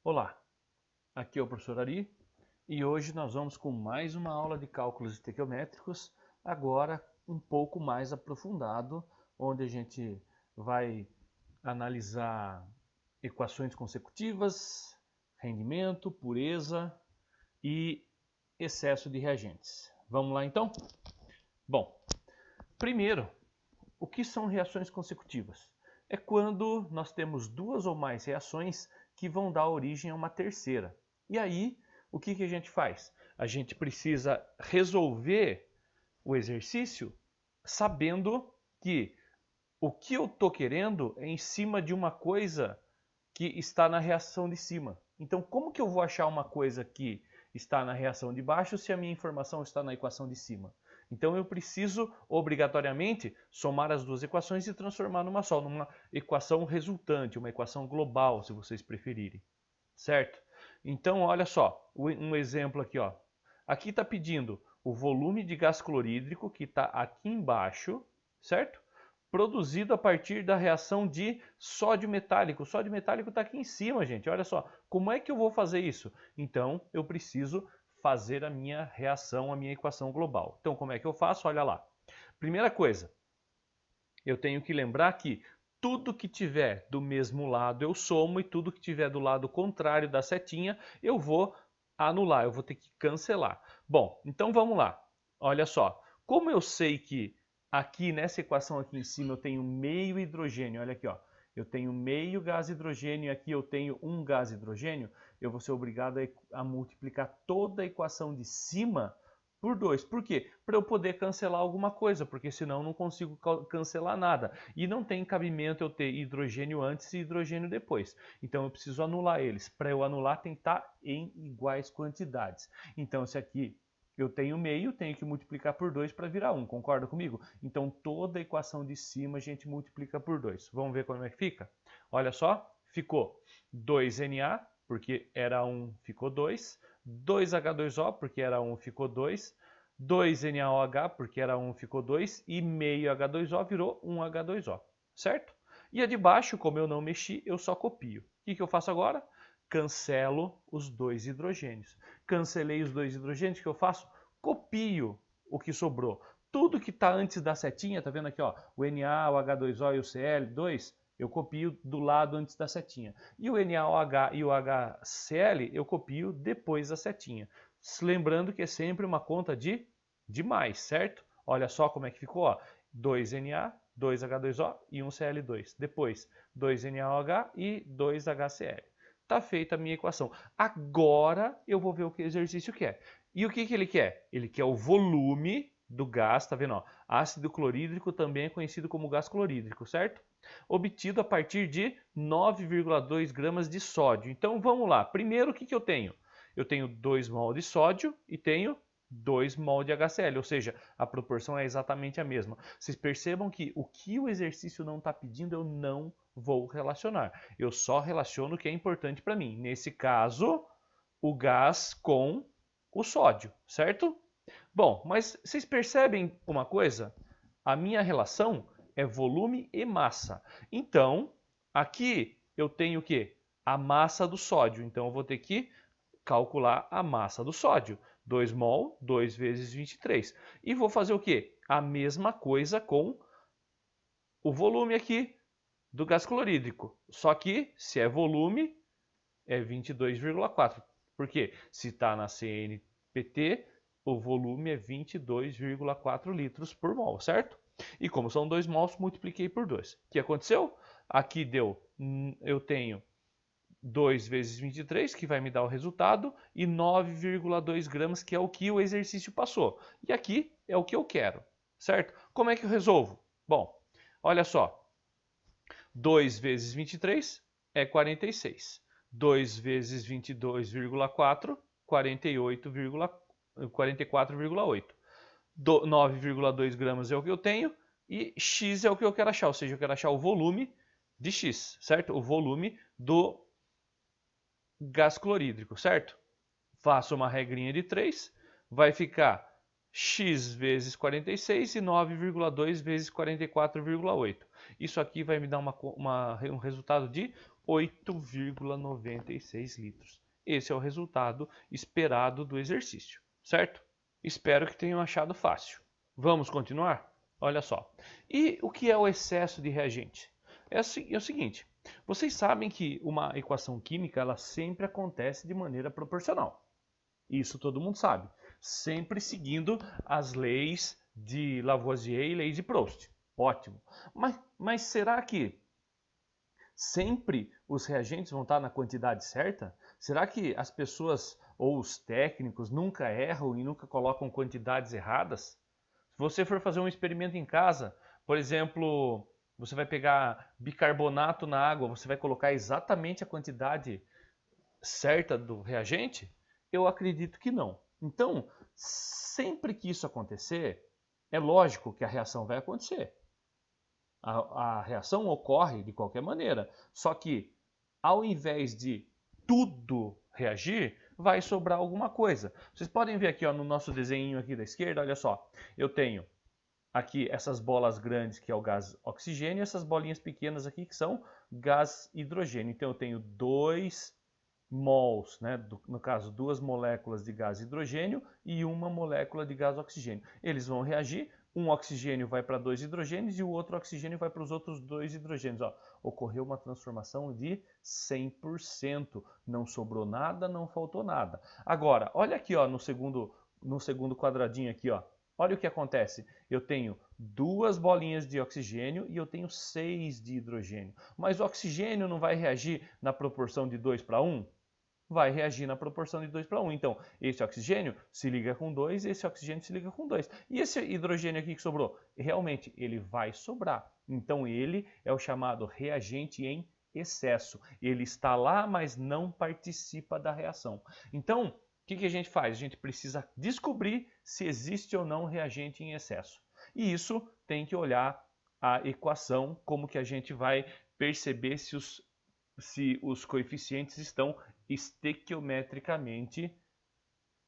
Olá, aqui é o professor Ari e hoje nós vamos com mais uma aula de cálculos estequiométricos, agora um pouco mais aprofundado, onde a gente vai analisar equações consecutivas, rendimento, pureza e excesso de reagentes. Vamos lá então? Bom, primeiro, o que são reações consecutivas? É quando nós temos duas ou mais reações que vão dar origem a uma terceira. E aí, o que a gente faz? A gente precisa resolver o exercício sabendo que o que eu estou querendo é em cima de uma coisa que está na reação de cima. Então, como que eu vou achar uma coisa que está na reação de baixo se a minha informação está na equação de cima? Então eu preciso obrigatoriamente somar as duas equações e transformar numa só, numa equação resultante, uma equação global, se vocês preferirem. Certo? Então olha só, um exemplo aqui, ó. Aqui está pedindo o volume de gás clorídrico, que está aqui embaixo, certo? Produzido a partir da reação de sódio metálico. O sódio metálico está aqui em cima, gente. Olha só, como é que eu vou fazer isso? Então eu preciso fazer a minha reação, a minha equação global. Então, como é que eu faço? Olha lá. Primeira coisa, eu tenho que lembrar que tudo que tiver do mesmo lado eu somo e tudo que tiver do lado contrário da setinha eu vou anular, eu vou ter que cancelar. Bom, então vamos lá. Olha só, como eu sei que aqui nessa equação aqui em cima eu tenho meio hidrogênio, olha aqui, ó. Eu tenho meio gás hidrogênio e aqui eu tenho um gás hidrogênio, eu vou ser obrigado a multiplicar toda a equação de cima por 2. Por quê? Para eu poder cancelar alguma coisa, porque senão eu não consigo cancelar nada. E não tem cabimento eu ter hidrogênio antes e hidrogênio depois. Então eu preciso anular eles. Para eu anular tem que estar em iguais quantidades. Então se aqui eu tenho meio, tenho que multiplicar por 2 para virar 1, concorda comigo? Então toda a equação de cima a gente multiplica por 2. Vamos ver como é que fica? Olha só, ficou 2Na, porque era 1, ficou 2. 2H2O, porque era 1, ficou 2. 2NaOH, porque era 1, ficou 2. E meio H2O virou 1H2O, certo? E a de baixo, como eu não mexi, eu só copio. O que eu faço agora? Cancelo os dois hidrogênios. Cancelei os dois hidrogênios, o que eu faço? Copio o que sobrou. Tudo que está antes da setinha, tá vendo aqui, ó, o Na, o H2O e o Cl2, eu copio do lado antes da setinha. E o NaOH e o HCl eu copio depois da setinha. Lembrando que é sempre uma conta de mais, certo? Olha só como é que ficou, ó. 2Na, 2H2O e 1Cl2. Depois, 2NaOH e 2HCl. Está feita a minha equação. Agora eu vou ver o que o exercício quer. E o que ele quer? Ele quer o volume do gás, tá vendo? Ó? Ácido clorídrico também é conhecido como gás clorídrico, certo? Obtido a partir de 9,2 gramas de sódio. Então vamos lá. Primeiro, o que eu tenho? Eu tenho 2 mol de sódio e tenho 2 mol de HCl, ou seja, a proporção é exatamente a mesma. Vocês percebam que o exercício não está pedindo, eu não vou relacionar. Eu só relaciono o que é importante para mim. Nesse caso, o gás com o sódio, certo? Bom, mas vocês percebem uma coisa? A minha relação é volume e massa. Então, aqui eu tenho o quê? A massa do sódio. Então, eu vou ter que calcular a massa do sódio. 2 mol, 2 vezes 23. E vou fazer o quê? A mesma coisa com o volume aqui do gás clorídrico. Só que, se é volume, é 22,4. Por quê? Se está na CNPT, o volume é 22,4 litros por mol, certo? E como são 2 mols, multipliquei por 2. O que aconteceu? Aqui deu, eu tenho 2 vezes 23, que vai me dar o resultado, e 9,2 gramas, que é o que o exercício passou. E aqui é o que eu quero, certo? Como é que eu resolvo? Bom, olha só. 2 vezes 23 é 46. 2 vezes 22,4, 44,8. 9,2 gramas é o que eu tenho e x é o que eu quero achar, ou seja, eu quero achar o volume de x, certo? O volume do gás clorídrico, certo? Faço uma regrinha de 3, vai ficar x vezes 46 e 9,2 vezes 44,8. Isso aqui vai me dar um resultado de 8,96 litros. Esse é o resultado esperado do exercício, certo? Espero que tenham achado fácil. Vamos continuar? Olha só. E o que é o excesso de reagente? É o seguinte, vocês sabem que uma equação química ela sempre acontece de maneira proporcional. Isso todo mundo sabe. Sempre seguindo as leis de Lavoisier e leis de Proust. Ótimo. Mas será que sempre os reagentes vão estar na quantidade certa? Será que as pessoas ou os técnicos nunca erram e nunca colocam quantidades erradas? Se você for fazer um experimento em casa, por exemplo, você vai pegar bicarbonato na água, você vai colocar exatamente a quantidade certa do reagente? Eu acredito que não. Então, sempre que isso acontecer, é lógico que a reação vai acontecer. A reação ocorre de qualquer maneira, só que ao invés de tudo reagir, vai sobrar alguma coisa. Vocês podem ver aqui ó, no nosso desenho aqui da esquerda, olha só, eu tenho aqui essas bolas grandes que é o gás oxigênio e essas bolinhas pequenas aqui que são gás hidrogênio. Então eu tenho 2 mols, né? No caso 2 moléculas de gás hidrogênio e uma molécula de gás oxigênio. Eles vão reagir, um oxigênio vai para 2 hidrogênios e o outro oxigênio vai para os outros 2 hidrogênios. Ó, ocorreu uma transformação de 100%, não sobrou nada, não faltou nada. Agora, olha aqui ó, no segundo quadradinho aqui, ó. Olha o que acontece. Eu tenho 2 bolinhas de oxigênio e eu tenho 6 de hidrogênio. Mas o oxigênio não vai reagir na proporção de 2 para 1? Vai reagir na proporção de 2 para 1. Então, esse oxigênio se liga com 2, esse oxigênio se liga com 2. E esse hidrogênio aqui que sobrou? Realmente, ele vai sobrar. Então, ele é o chamado reagente em excesso. Ele está lá, mas não participa da reação. Então, o que a gente faz? A gente precisa descobrir se existe ou não reagente em excesso. E isso tem que olhar a equação, como que a gente vai perceber se os coeficientes estão estequiometricamente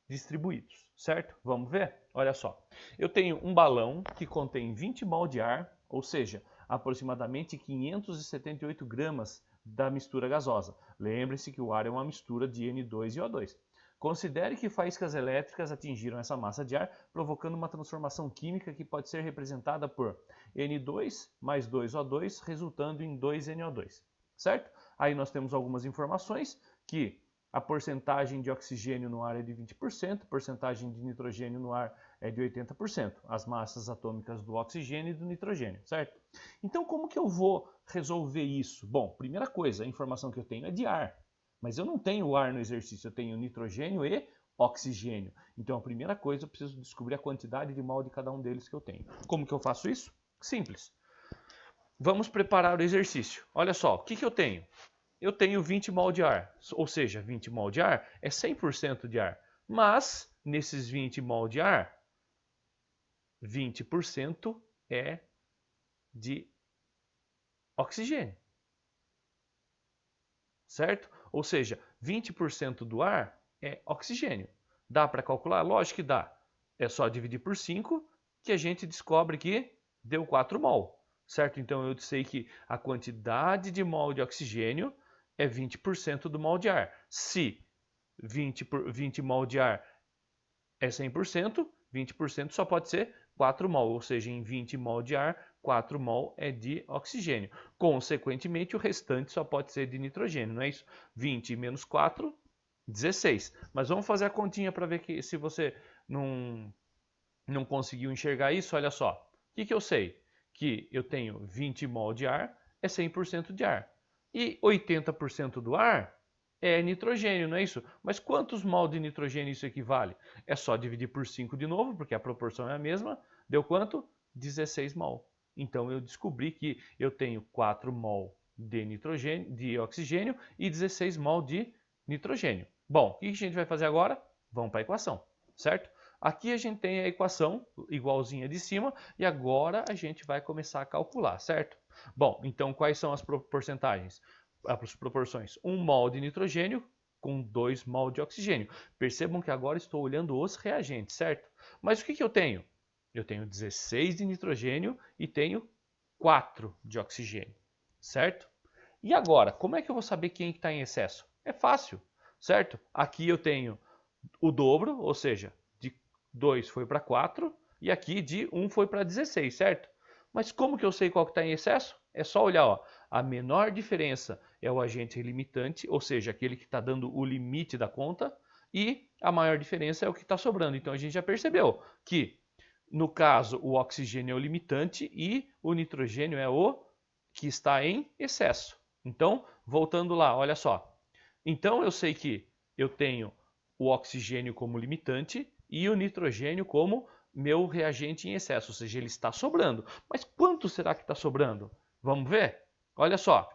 distribuídos, certo? Vamos ver? Olha só, eu tenho um balão que contém 20 mol de ar, ou seja, aproximadamente 578 gramas da mistura gasosa. Lembre-se que o ar é uma mistura de N2 e O2. Considere que faíscas elétricas atingiram essa massa de ar, provocando uma transformação química que pode ser representada por N2 mais 2O2, resultando em 2NO2, certo? Aí nós temos algumas informações que a porcentagem de oxigênio no ar é de 20%, a porcentagem de nitrogênio no ar é de 80%, as massas atômicas do oxigênio e do nitrogênio, certo? Então como que eu vou resolver isso? Bom, primeira coisa, a informação que eu tenho é de ar, mas eu não tenho ar no exercício, eu tenho nitrogênio e oxigênio. Então a primeira coisa, eu preciso descobrir a quantidade de mol de cada um deles que eu tenho. Como que eu faço isso? Simples. Vamos preparar o exercício. Olha só, o que eu tenho? Eu tenho 20 mol de ar, ou seja, 20 mol de ar é 100% de ar. Mas, nesses 20 mol de ar, 20% é de oxigênio. Certo? Ou seja, 20% do ar é oxigênio. Dá para calcular? Lógico que dá. É só dividir por 5 que a gente descobre que deu 4 mol. Certo? Então eu sei que a quantidade de mol de oxigênio é 20% do mol de ar. Se 20 mol de ar é 100%, 20% só pode ser 4 mol, ou seja, em 20 mol de ar, 4 mol é de oxigênio. Consequentemente, o restante só pode ser de nitrogênio, não é isso? 20 menos 4, 16. Mas vamos fazer a continha para ver que se você não conseguiu enxergar isso, olha só. O que eu sei? Que eu tenho 20 mol de ar, é 100% de ar. E 80% do ar é nitrogênio, não é isso? Mas quantos mol de nitrogênio isso equivale? É só dividir por 5 de novo, porque a proporção é a mesma. Deu quanto? 16 mol. Então eu descobri que eu tenho 4 mol de nitrogênio, de oxigênio e 16 mol de nitrogênio. Bom, o que a gente vai fazer agora? Vamos para a equação, certo? Aqui a gente tem a equação igualzinha de cima e agora a gente vai começar a calcular, certo? Bom, então quais são as porcentagens? As proporções? 1 mol de nitrogênio com 2 mol de oxigênio. Percebam que agora estou olhando os reagentes, certo? Mas o que eu tenho? Eu tenho 16 de nitrogênio e tenho 4 de oxigênio, certo? E agora, como é que eu vou saber quem está em excesso? É fácil, certo? Aqui eu tenho o dobro, ou seja, de 2 foi para 4, e aqui de 1 foi para 16, certo? Mas como que eu sei qual que está em excesso? É só olhar, ó, a menor diferença é o agente limitante, ou seja, aquele que está dando o limite da conta, e a maior diferença é o que está sobrando. Então a gente já percebeu que, no caso, o oxigênio é o limitante e o nitrogênio é o que está em excesso. Então, voltando lá, olha só. Então eu sei que eu tenho o oxigênio como limitante e o nitrogênio como meu reagente em excesso, ou seja, ele está sobrando. Mas quanto será que está sobrando? Vamos ver? Olha só.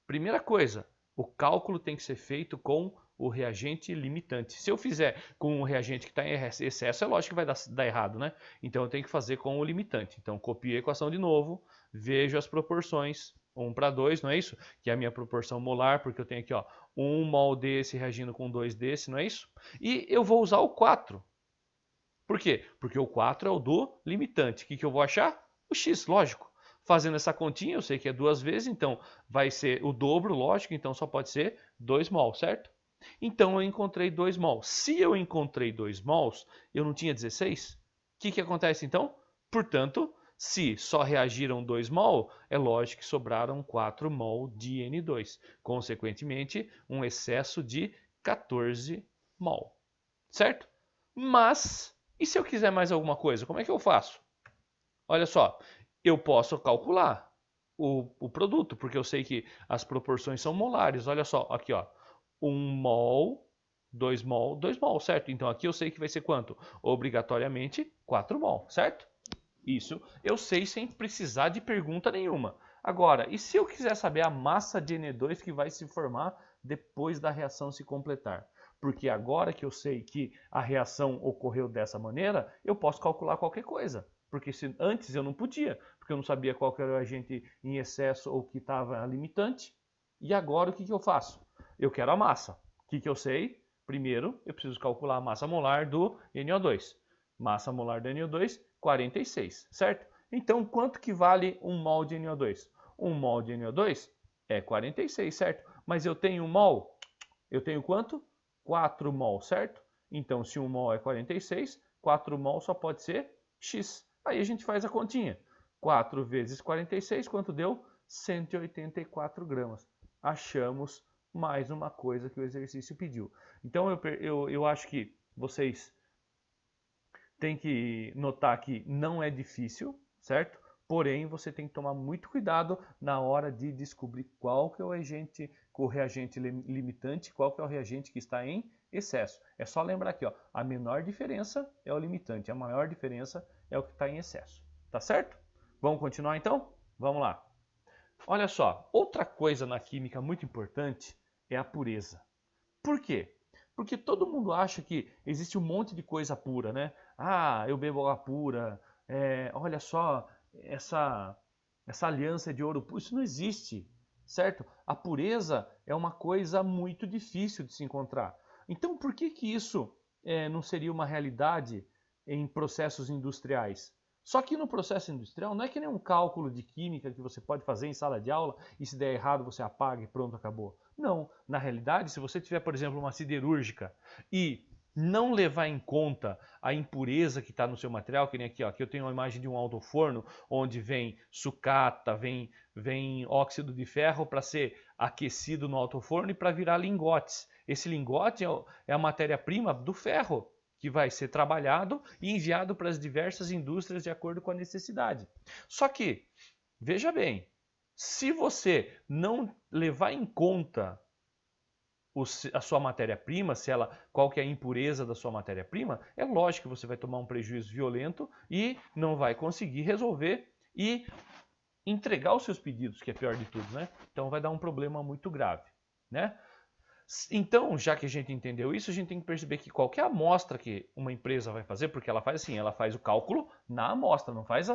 Primeira coisa, o cálculo tem que ser feito com o reagente limitante. Se eu fizer com o reagente que está em excesso, é lógico que vai dar errado, né? Então eu tenho que fazer com o limitante. Então copio a equação de novo, vejo as proporções, 1 para 2, não é isso? Que é a minha proporção molar, porque eu tenho aqui, ó, 1 mol desse reagindo com 2 desse, não é isso? E eu vou usar o 4. Por quê? Porque o 4 é o do limitante. O que eu vou achar? O x, lógico. Fazendo essa continha, eu sei que é 2 vezes, então vai ser o dobro, lógico, então só pode ser 2 mol, certo? Então eu encontrei 2 mol. Se eu encontrei 2 mols, eu não tinha 16? O que acontece então? Portanto, se só reagiram 2 mol, é lógico que sobraram 4 mol de N2. Consequentemente, um excesso de 14 mol, certo? Mas, e se eu quiser mais alguma coisa, como é que eu faço? Olha só, eu posso calcular o produto, porque eu sei que as proporções são molares. Olha só, aqui ó, 1 mol, 2 mol, 2 mol, certo? Então aqui eu sei que vai ser quanto? Obrigatoriamente 4 mol, certo? Isso eu sei sem precisar de pergunta nenhuma. Agora, e se eu quiser saber a massa de N2 que vai se formar depois da reação se completar? Porque agora que eu sei que a reação ocorreu dessa maneira, eu posso calcular qualquer coisa. Porque antes eu não podia, porque eu não sabia qual era o agente em excesso ou que estava limitante. E agora o que eu faço? Eu quero a massa. O que eu sei? Primeiro, eu preciso calcular a massa molar do NO2. Massa molar do NO2, 46, certo? Então, quanto que vale 1 mol de NO2? 1 mol de NO2 é 46, certo? Mas eu tenho 1 mol? Eu tenho quanto? 4 mol, certo? Então, se 1 mol é 46, 4 mol só pode ser X. Aí a gente faz a continha. 4 vezes 46, quanto deu? 184 gramas. Achamos mais uma coisa que o exercício pediu. Então, eu acho que vocês têm que notar que não é difícil, certo? Porém, você tem que tomar muito cuidado na hora de descobrir qual que é o reagente limitante, qual que é o reagente que está em excesso. É só lembrar aqui, ó, a menor diferença é o limitante, a maior diferença é o que está em excesso. Tá certo? Vamos continuar então? Vamos lá. Olha só, outra coisa na química muito importante é a pureza. Por quê? Porque todo mundo acha que existe um monte de coisa pura, né? Ah, eu bebo água pura, olha só, essa aliança de ouro puro, isso não existe, certo? A pureza é uma coisa muito difícil de se encontrar. Então, por que isso não seria uma realidade em processos industriais? Só que no processo industrial não é que nem um cálculo de química que você pode fazer em sala de aula e se der errado você apaga e pronto, acabou. Não, na realidade, se você tiver, por exemplo, uma siderúrgica e não levar em conta a impureza que está no seu material, que nem aqui, ó, aqui eu tenho uma imagem de um alto-forno onde vem sucata, vem óxido de ferro para ser aquecido no alto-forno e para virar lingotes. Esse lingote é a matéria-prima do ferro que vai ser trabalhado e enviado para as diversas indústrias de acordo com a necessidade. Só que, veja bem, se você não levar em conta a sua matéria-prima, qual que é a impureza da sua matéria-prima, é lógico que você vai tomar um prejuízo violento e não vai conseguir resolver e entregar os seus pedidos, que é pior de tudo, né? Então vai dar um problema muito grave, né? Então, já que a gente entendeu isso, a gente tem que perceber que qualquer amostra que uma empresa vai fazer, porque ela faz assim, ela faz o cálculo na amostra, não faz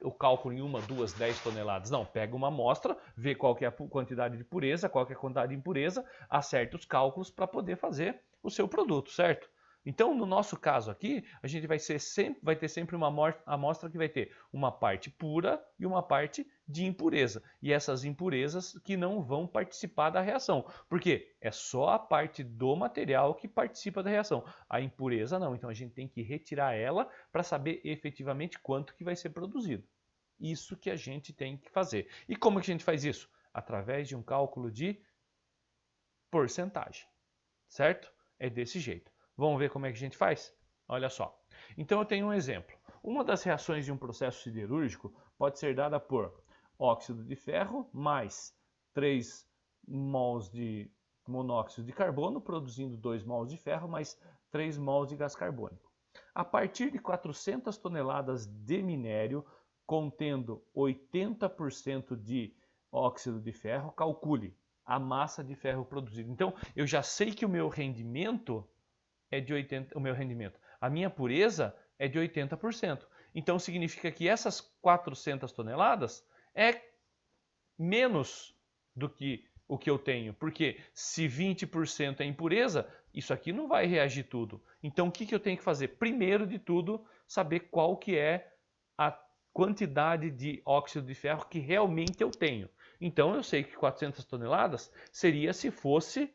o cálculo em 1, 2, 10 toneladas. Não, pega uma amostra, vê qual que é a quantidade de pureza, qual que é a quantidade de impureza, acerta os cálculos para poder fazer o seu produto, certo? Então, no nosso caso aqui, a gente vai ter sempre uma amostra que vai ter uma parte pura e uma parte de impureza. E essas impurezas que não vão participar da reação. Por quê? É só a parte do material que participa da reação. A impureza não. Então, a gente tem que retirar ela para saber efetivamente quanto que vai ser produzido. Isso que a gente tem que fazer. E como que a gente faz isso? Através de um cálculo de porcentagem. Certo? É desse jeito. Vamos ver como é que a gente faz? Olha só. Então eu tenho um exemplo. Uma das reações de um processo siderúrgico pode ser dada por óxido de ferro mais 3 mols de monóxido de carbono, produzindo 2 mols de ferro mais 3 mols de gás carbônico. A partir de 400 toneladas de minério contendo 80% de óxido de ferro, calcule a massa de ferro produzida. Então, eu já sei que o meu rendimento é de 80%, a minha pureza é de 80%. Então, significa que essas 400 toneladas é menos do que o que eu tenho. Porque se 20% é impureza, isso aqui não vai reagir tudo. Então, o que eu tenho que fazer? Primeiro de tudo, saber qual que é a quantidade de óxido de ferro que realmente eu tenho. Então, eu sei que 400 toneladas seria se fosse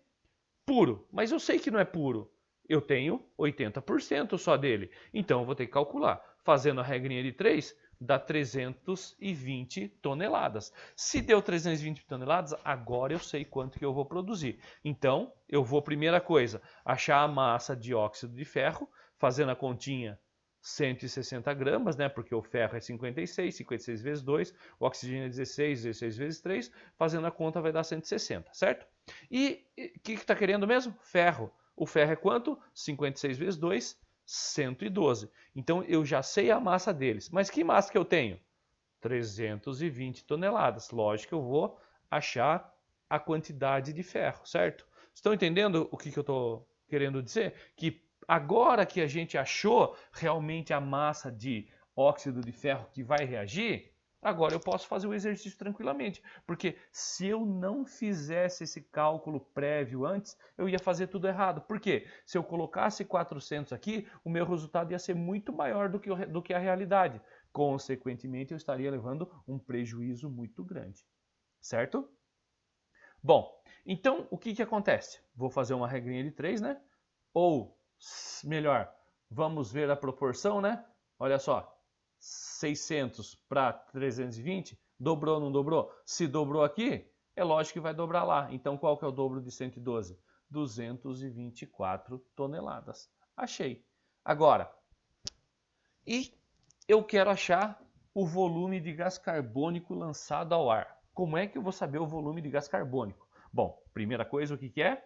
puro. Mas eu sei que não é puro. Eu tenho 80% só dele. Então, eu vou ter que calcular. Fazendo a regrinha de 3, dá 320 toneladas. Se deu 320 toneladas, agora eu sei quanto que eu vou produzir. Então, eu vou, primeira coisa, achar a massa de óxido de ferro, fazendo a continha 160 gramas, né? Porque o ferro é 56, 56 vezes 2, o oxigênio é 16, 16 vezes 3, fazendo a conta vai dar 160, certo? E o que está querendo mesmo? Ferro. O ferro é quanto? 56 vezes 2, 112. Então eu já sei a massa deles. Mas que massa que eu tenho? 320 toneladas. Lógico que eu vou achar a quantidade de ferro, certo? Estão entendendo o que eu estou querendo dizer? Que agora que a gente achou realmente a massa de óxido de ferro que vai reagir, agora eu posso fazer o exercício tranquilamente. Porque se eu não fizesse esse cálculo prévio antes, eu ia fazer tudo errado. Por quê? Se eu colocasse 400 aqui, o meu resultado ia ser muito maior do que a realidade. Consequentemente, eu estaria levando um prejuízo muito grande. Certo? Bom, então o que acontece? Vou fazer uma regrinha de 3, né? Ou, melhor, vamos ver a proporção, né? Olha só, 600 para 320, dobrou ou não dobrou? Se dobrou aqui, é lógico que vai dobrar lá. Então, qual que é o dobro de 112? 224 toneladas. Achei. Agora, e eu quero achar o volume de gás carbônico lançado ao ar. Como é que eu vou saber o volume de gás carbônico? Bom, primeira coisa, o que é?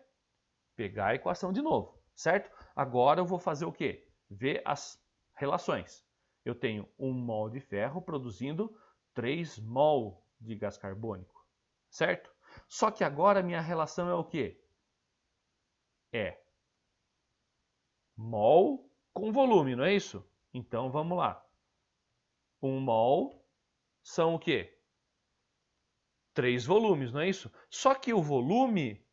Pegar a equação de novo, certo? Agora eu vou fazer o quê? Ver as relações. Eu tenho 1 mol de ferro produzindo 3 mol de gás carbônico, certo? Só que agora a minha relação é o quê? É mol com volume, não é isso? Então vamos lá. 1 mol são o quê? 3 volumes, não é isso? Só que o volume,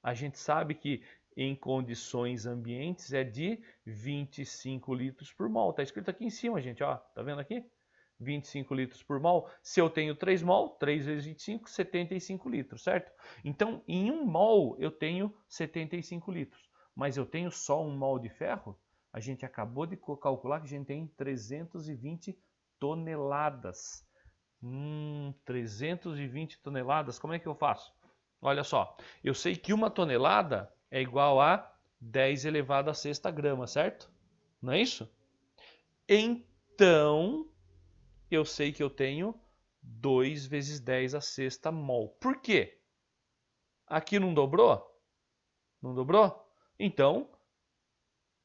a gente sabe que em condições ambientes é de 25 litros por mol. Está escrito aqui em cima, gente, ó. Tá vendo aqui? 25 litros por mol. Se eu tenho 3 mol, 3 vezes 25, 75 litros, certo? Então, em 1 mol eu tenho 75 litros. Mas eu tenho só 1 mol de ferro? A gente acabou de calcular que a gente tem 320 toneladas. 320 toneladas, como é que eu faço? Olha só, eu sei que 1 tonelada é igual a 10 elevado a sexta grama, certo? Não é isso? Então, eu sei que eu tenho 2 vezes 10 a sexta mol. Por quê? Aqui não dobrou? Não dobrou? Então,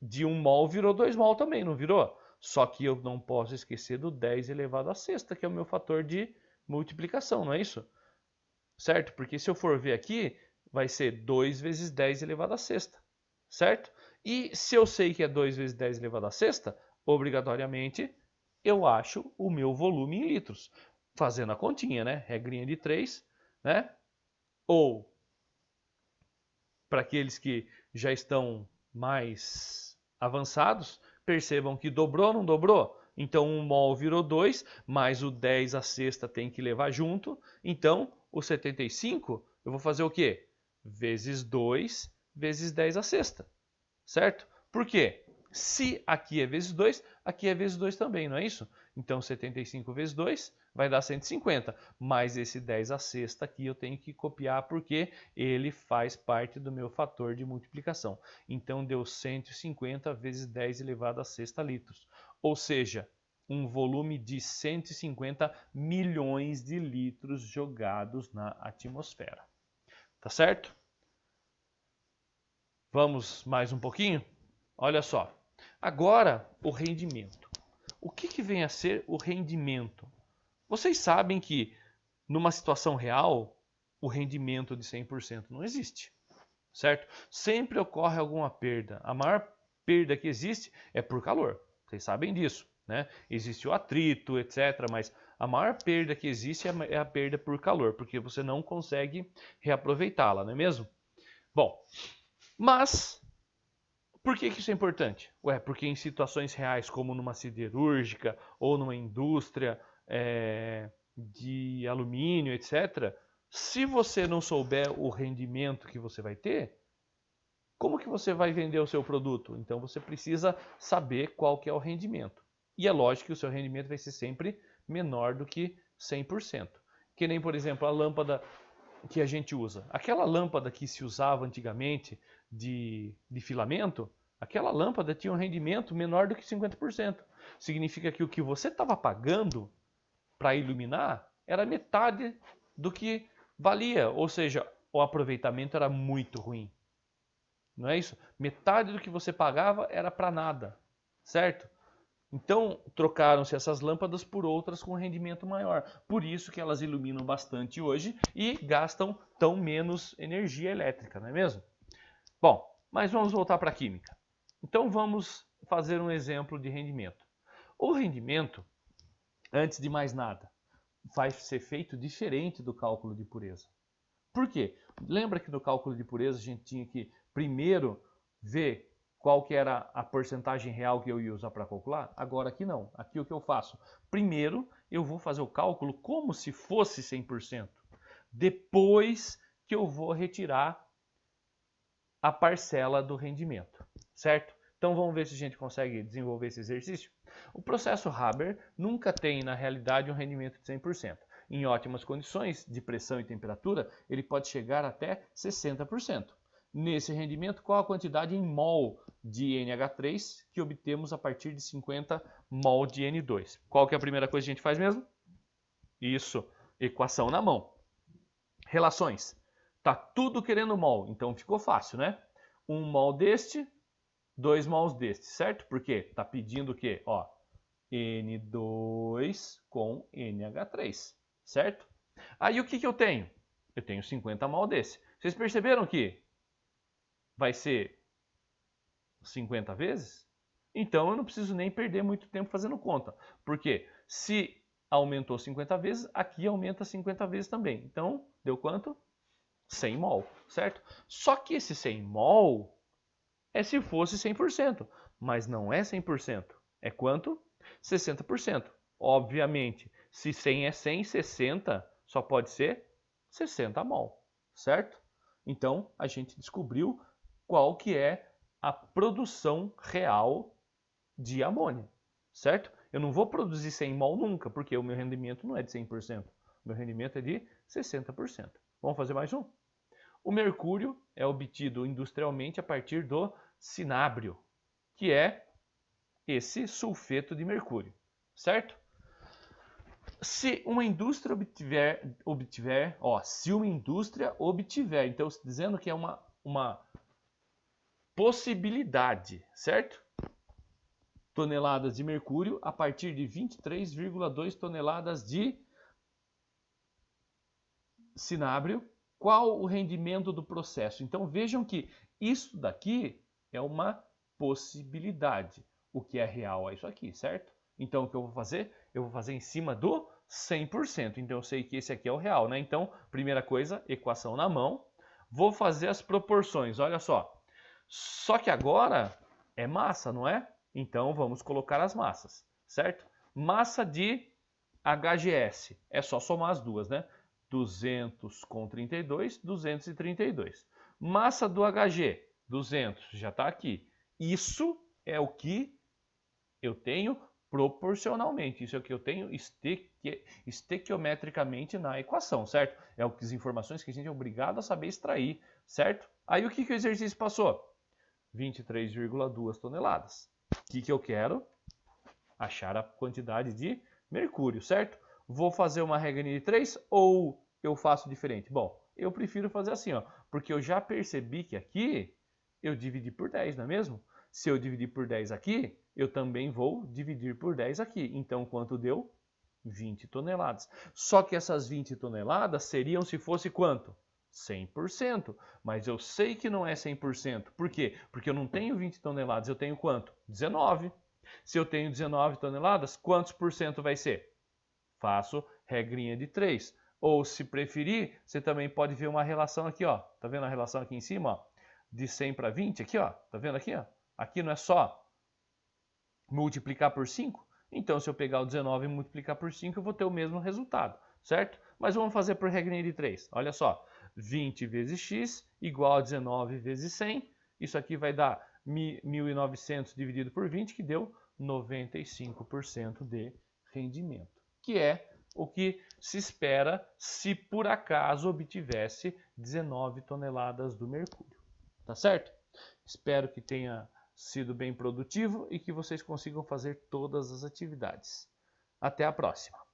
de 1 mol virou 2 mol também, não virou? Só que eu não posso esquecer do 10 elevado a sexta, que é o meu fator de multiplicação, não é isso? Certo? Porque se eu for ver aqui, vai ser 2 vezes 10 elevado a sexta, certo? E se eu sei que é 2 vezes 10 elevado a sexta, obrigatoriamente eu acho o meu volume em litros. Fazendo a continha, né? Regrinha de 3, né? Ou, para aqueles que já estão mais avançados, percebam que dobrou ou não dobrou? Então 1 mol virou 2, mais o 10 a sexta tem que levar junto. Então o 75 eu vou fazer o quê? Vezes 2 vezes 10 a sexta, certo? Por quê? Se aqui é vezes 2, aqui é vezes 2 também, não é isso? Então 75 vezes 2 vai dar 150, mas esse 10 a sexta aqui eu tenho que copiar porque ele faz parte do meu fator de multiplicação. Então deu 150 vezes 10 elevado a sexta litros, ou seja, um volume de 150 milhões de litros jogados na atmosfera. Tá certo? Vamos mais um pouquinho? Olha só. Agora, o rendimento. O que vem a ser o rendimento? Vocês sabem que, numa situação real, o rendimento de 100% não existe, certo? Sempre ocorre alguma perda. A maior perda que existe é por calor. Vocês sabem disso, né? Existe o atrito, etc. Mas a maior perda que existe é a perda por calor, porque você não consegue reaproveitá-la, não é mesmo? Bom, mas por que isso é importante? Ué, porque em situações reais, como numa siderúrgica ou numa indústria de alumínio, etc., se você não souber o rendimento que você vai ter, como que você vai vender o seu produto? Então você precisa saber qual que é o rendimento. E é lógico que o seu rendimento vai ser sempre menor do que 100%. Que nem, por exemplo, a lâmpada que a gente usa. Aquela lâmpada que se usava antigamente de filamento, aquela lâmpada tinha um rendimento menor do que 50%. Significa que o que você estava pagando para iluminar era metade do que valia, ou seja, o aproveitamento era muito ruim. Não é isso? Metade do que você pagava era para nada, certo? Então, trocaram-se essas lâmpadas por outras com rendimento maior. Por isso que elas iluminam bastante hoje e gastam tão menos energia elétrica, não é mesmo? Bom, mas vamos voltar para a química. Então, vamos fazer um exemplo de rendimento. O rendimento, antes de mais nada, vai ser feito diferente do cálculo de pureza. Por quê? Lembra que no cálculo de pureza a gente tinha que primeiro ver qual que era a porcentagem real que eu ia usar para calcular? Agora aqui não. Aqui o que eu faço? Primeiro eu vou fazer o cálculo como se fosse 100%. Depois que eu vou retirar a parcela do rendimento, certo? Então vamos ver se a gente consegue desenvolver esse exercício. O processo Haber nunca tem, na realidade, um rendimento de 100%. Em ótimas condições de pressão e temperatura, ele pode chegar até 60%. Nesse rendimento, qual a quantidade em mol de NH3 que obtemos a partir de 50 mol de N2? Qual que é a primeira coisa que a gente faz mesmo? Isso, equação na mão. Relações. Tá tudo querendo mol, então ficou fácil, né? 1 mol deste, 2 mols deste, certo? Porque tá pedindo o quê? Ó, N2 com NH3, certo? Aí o que eu tenho? Eu tenho 50 mol desse. Vocês perceberam que vai ser 50 vezes? Então eu não preciso nem perder muito tempo fazendo conta. Porque se aumentou 50 vezes, aqui aumenta 50 vezes também. Então, deu quanto? 100 mol, certo? Só que esse 100 mol é se fosse 100%, mas não é 100%. É quanto? 60%. Obviamente, se 100 é 100, 60 só pode ser 60 mol, certo? Então, a gente descobriu qual que é a produção real de amônia, certo? Eu não vou produzir 100 mol nunca, porque o meu rendimento não é de 100%. O meu rendimento é de 60%. Vamos fazer mais um? O mercúrio é obtido industrialmente a partir do cinábrio, que é esse sulfeto de mercúrio, certo? Se uma indústria obtiver, então dizendo que é uma possibilidade, certo? Toneladas de mercúrio a partir de 23,2 toneladas de cinábrio. Qual o rendimento do processo? Então vejam que isso daqui é uma possibilidade. O que é real é isso aqui, certo? Então o que eu vou fazer? Eu vou fazer em cima do 100%. Então eu sei que esse aqui é o real, né? Então, primeira coisa, equação na mão. Vou fazer as proporções. Olha só. Só que agora é massa, não é? Então vamos colocar as massas, certo? Massa de HGS, é só somar as duas, né? 200 com 32, 232. Massa do HG, 200, já está aqui. Isso é o que eu tenho proporcionalmente, isso é o que eu tenho estequiometricamente na equação, certo? É as informações que a gente é obrigado a saber extrair, certo? Aí o que o exercício passou? 23,2 toneladas. O que eu quero? Achar a quantidade de mercúrio, certo? Vou fazer uma regrinha de 3 ou eu faço diferente? Bom, eu prefiro fazer assim, ó, porque eu já percebi que aqui eu dividi por 10, não é mesmo? Se eu dividir por 10 aqui, eu também vou dividir por 10 aqui. Então, quanto deu? 20 toneladas. Só que essas 20 toneladas seriam se fosse quanto? 100%. Mas eu sei que não é 100%. Por quê? Porque eu não tenho 20 toneladas, eu tenho quanto? 19. Se eu tenho 19 toneladas, quantos por cento vai ser? Faço regrinha de 3. Ou, se preferir, você também pode ver uma relação aqui, ó. Tá vendo a relação aqui em cima, ó? De 100 para 20 aqui, ó. Tá vendo aqui, ó? Aqui não é só multiplicar por 5? Então, se eu pegar o 19 e multiplicar por 5, eu vou ter o mesmo resultado, certo? Mas vamos fazer por regrinha de 3. Olha só, 20 vezes x igual a 19 vezes 100. Isso aqui vai dar 1.900 dividido por 20, que deu 95% de rendimento, que é o que se espera se por acaso obtivesse 19 toneladas do mercúrio. Tá certo? Espero que tenha sido bem produtivo e que vocês consigam fazer todas as atividades. Até a próxima!